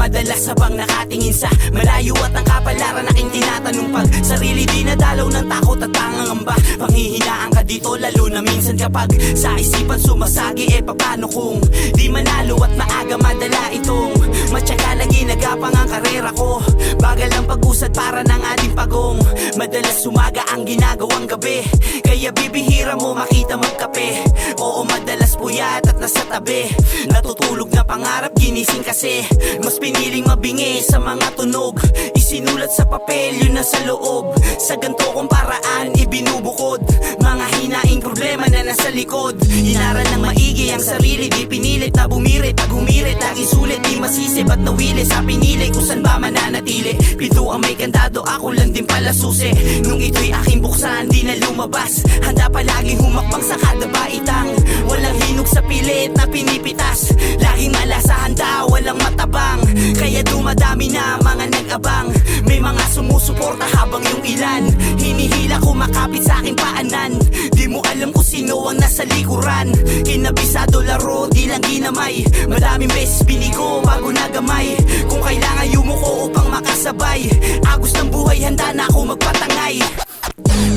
madalas habang nakatingin sa malayo at ang kapalaran aking tinatanong pag sarili di nadalaw ng takot at pangangamba. Panghihinaan ka dito lalo na minsan kapag sa isipan sumasagi paano kung di manalo at maaga madala itong matyaga na ginagapang ang karera ko. Bagal ang pag-usad para ng ating pagong madalas umaga ang ginagawang gabi, kaya bibihira mo makita magkape. Oo, madalas puyat at nasa tabi, natutulog na pangarap ginising kasi mas piniling mabingi sa mga tunog. Isinulat sa papel yun na sa loob, sa ganto kong paraan ibinubukod mga hinaing problema na nasa likod. Inaral ng maigi ang sarili, di pinilit na bumirit. Pag humirit, laging sulit, di masisi ba't nawili sa pinili kung saan ba mananatili. Pinto ang may kandado, ako lang din pala susi. Nung ito'y aking buksan, di na lumabas. Handa palaging humakbang sa kada baitang walang hinog sa pilit na pinipitas. Laging mala sa handa, walang matabang, kaya dumadami na mga nag-abang. May mga sumusuporta habang yung ilan hinihila kumakapit sa aking paanan. Di mo alam kung sino ang nasa likuran. Kinabisado laro, di lang ginamay. Maraming beses binigo bago nagamay. Kung kailangan yumuko upang makasabay, agos ng buhay handa na ako magpatangay.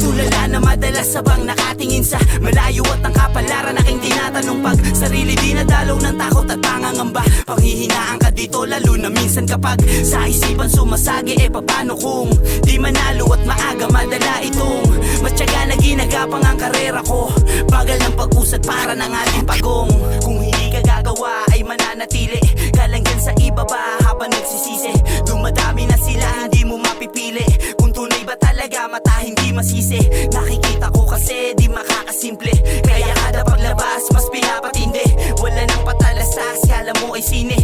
Tulala na madalas habang nakatingin sa malayo at ang kapalaran aking tinatanong pag sarili di nadalaw ng takot at pangangamba. Panghihinaan ka dito lalo na minsan kapag sa isipan sumasagi paano kung di manalo at maaga madala itong matyaga na ginagapang ang karera ko. Bagal ng pag-usad para ng ating pagong kung hindi ka gagawa ay mananatili ka lang dyan sa ibaba habang nagsisisi. Dumadami na sila, hindi mo mapipili kung tunay ba talaga mata hindi masisi. Nakikita ko kasi di makakasimple, kaya kada paglabas mas pinapatindi. Wala nang patalastas, kala mo ay sine.